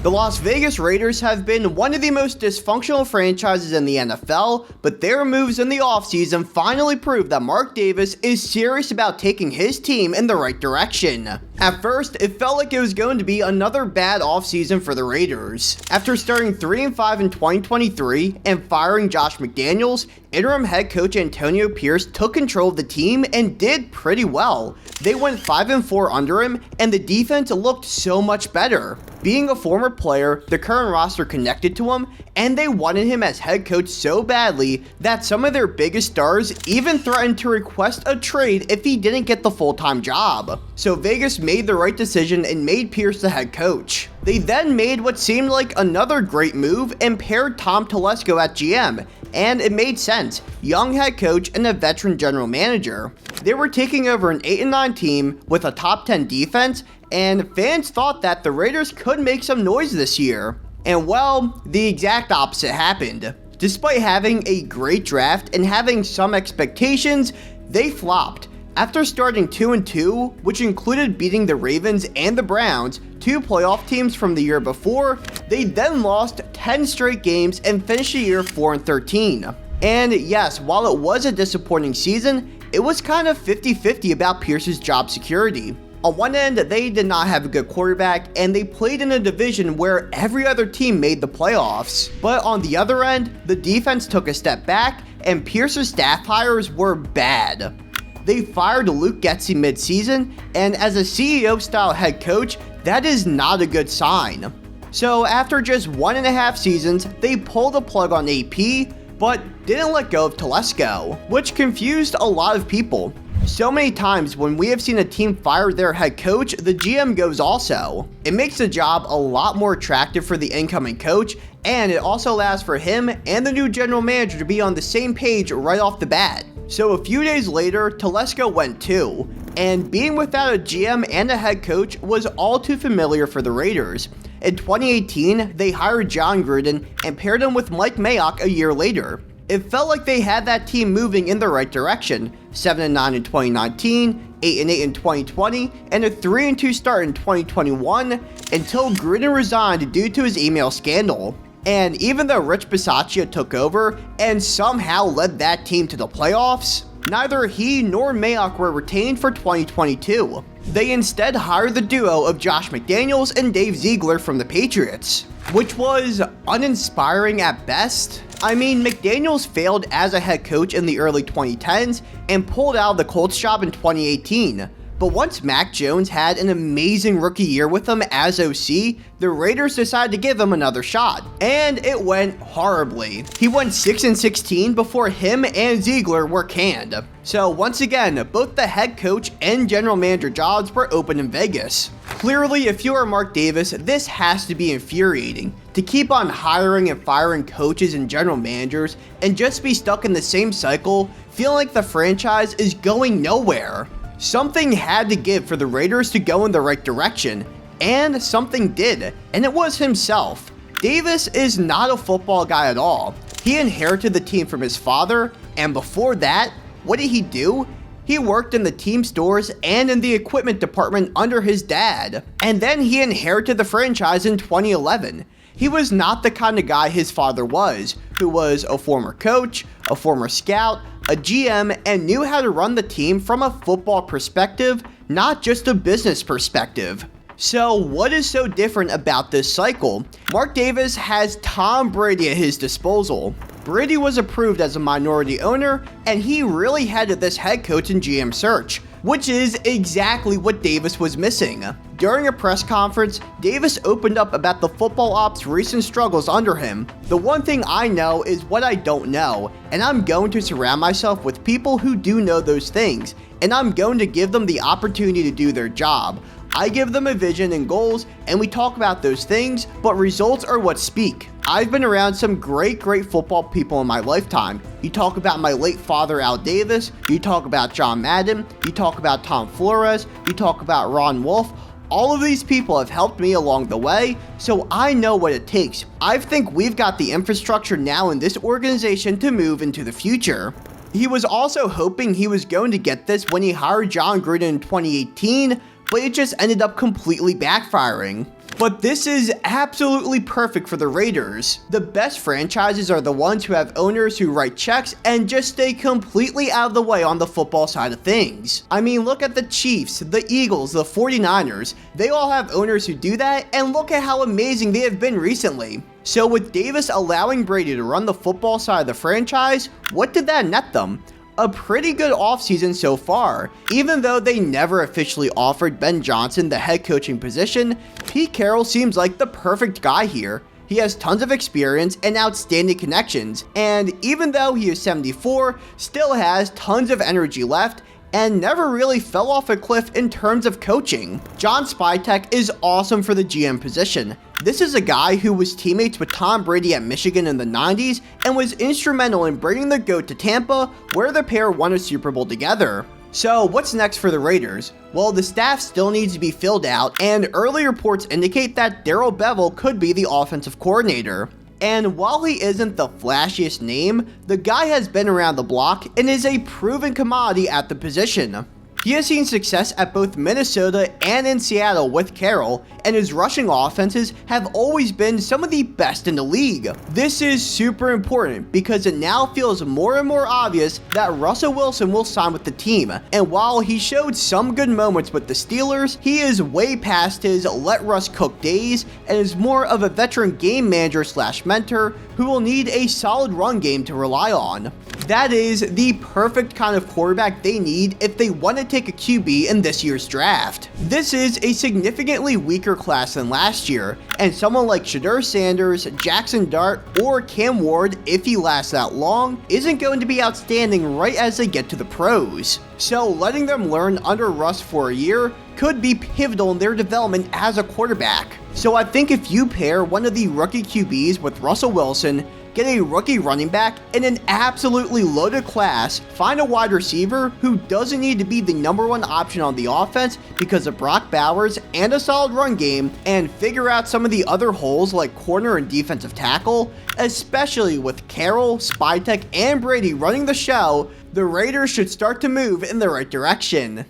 The Las Vegas Raiders have been one of the most dysfunctional franchises in the NFL, but their moves in the offseason finally proved that Mark Davis is serious about taking his team in the right direction. At first, it felt like it was going to be another bad offseason for the Raiders. After starting 3-5 in 2023 and firing Josh McDaniels, interim head coach Antonio Pierce took control of the team and did pretty well. They went 5-4 under him, and the defense looked so much better. Being a former player, the current roster connected to him, and they wanted him as head coach so badly that some of their biggest stars even threatened to request a trade if he didn't get the full-time job. So Vegas made the right decision and made Pierce the head coach. They then made what seemed like another great move and paired Tom Telesco at GM, and it made sense. Young head coach and a veteran general manager. They were taking over an 8-9 team with a top 10 defense, and fans thought that the Raiders could make some noise this year. And well, the exact opposite happened. Despite having a great draft and having some expectations, they flopped. After starting 2-2, which included beating the Ravens and the Browns, two playoff teams from the year before, they then lost 10 straight games and finished the year 4-13. And yes, while it was a disappointing season, it was kind of 50-50 about Pierce's job security. On one end, they did not have a good quarterback, and they played in a division where every other team made the playoffs. But on the other end, the defense took a step back, and Pierce's staff hires were bad. They fired Luke Getsy mid-season, and as a CEO-style head coach, that is not a good sign. So after just 1.5 seasons, they pulled the plug on AP, but didn't let go of Telesco, which confused a lot of people. So many times when we have seen a team fire their head coach, the GM goes also. It makes the job a lot more attractive for the incoming coach, and it also allows for him and the new general manager to be on the same page right off the bat. So a few days later, Telesco went too, and being without a GM and a head coach was all too familiar for the Raiders. In 2018, they hired John Gruden and paired him with Mike Mayock a year later. It felt like they had that team moving in the right direction. 7-9 in 2019, 8-8 in 2020, and a 3-2 start in 2021 until Gruden resigned due to his email scandal. And even though Rich Bisaccia took over and somehow led that team to the playoffs, neither he nor Mayock were retained for 2022. They instead hired the duo of Josh McDaniels and Dave Ziegler from the Patriots, which was uninspiring at best. I mean, McDaniels failed as a head coach in the early 2010s and pulled out of the Colts job in 2018. But once Mac Jones had an amazing rookie year with him as OC, the Raiders decided to give him another shot, and it went horribly. He went 6-16 before him and Ziegler were canned. So once again, both the head coach and general manager jobs were open in Vegas. Clearly, if you are Mark Davis, this has to be infuriating. To keep on hiring and firing coaches and general managers and just be stuck in the same cycle, feeling like the franchise is going nowhere. Something had to give for the Raiders to go in the right direction, and something did, and it was himself. Davis is not a football guy at all. He inherited the team from his father, and before that, what did he do? He worked in the team stores and in the equipment department under his dad, and then he inherited the franchise in 2011. He was not the kind of guy his father was, who was a former coach, a former scout, a GM, and knew how to run the team from a football perspective, not just a business perspective. So what is so different about this cycle? Mark Davis has Tom Brady at his disposal. Brady was approved as a minority owner, and he really headed this head coach and GM search, which is exactly what Davis was missing. During a press conference, Davis opened up about the football ops' recent struggles under him. The one thing I know is what I don't know, and I'm going to surround myself with people who do know those things, and I'm going to give them the opportunity to do their job. I give them a vision and goals, and we talk about those things, but results are what speak. I've been around some great football people in my lifetime. You talk about my late father, Al Davis, you talk about John Madden, you talk about Tom Flores, you talk about Ron Wolf. All of these people have helped me along the way, so I know what it takes. I think we've got the infrastructure now in this organization to move into the future. He was also hoping he was going to get this when he hired John Gruden in 2018, but it just ended up completely backfiring. But this is absolutely perfect for the Raiders. The best franchises are the ones who have owners who write checks and just stay completely out of the way on the football side of things. I mean, look at the Chiefs, the Eagles, the 49ers. They all have owners who do that, and look at how amazing they have been recently. So with Davis allowing Brady to run the football side of the franchise, what did that net them? A pretty good offseason so far. Even though they never officially offered Ben Johnson the head coaching position, Pete Carroll seems like the perfect guy here. He has tons of experience and outstanding connections, and even though he is 74, still has tons of energy left and never really fell off a cliff in terms of coaching. John Spytek is awesome for the GM position. This is a guy who was teammates with Tom Brady at Michigan in the 90s and was instrumental in bringing the GOAT to Tampa, where the pair won a Super Bowl together. So what's next for the Raiders? Well, the staff still needs to be filled out, and early reports indicate that Darrell Bevell could be the offensive coordinator. And while he isn't the flashiest name, the guy has been around the block and is a proven commodity at the position. He has seen success at both Minnesota and in Seattle with Carroll, and his rushing offenses have always been some of the best in the league. This is super important because it now feels more and more obvious that Russell Wilson will sign with the team, and while he showed some good moments with the Steelers, he is way past his let Russ cook days and is more of a veteran game manager slash mentor who will need a solid run game to rely on. That is the perfect kind of quarterback they need if they want to take a QB in this year's draft. This is a significantly weaker class than last year, and someone like Shedeur Sanders, Jackson Dart, or Cam Ward, if he lasts that long, isn't going to be outstanding right as they get to the pros. So letting them learn under Russ for a year could be pivotal in their development as a quarterback. So I think if you pair one of the rookie QBs with Russell Wilson, get a rookie running back in an absolutely loaded class, find a wide receiver who doesn't need to be the #1 option on the offense because of Brock Bowers and a solid run game, and figure out some of the other holes like corner and defensive tackle, especially with Carroll, Spytek, and Brady running the show, the Raiders should start to move in the right direction.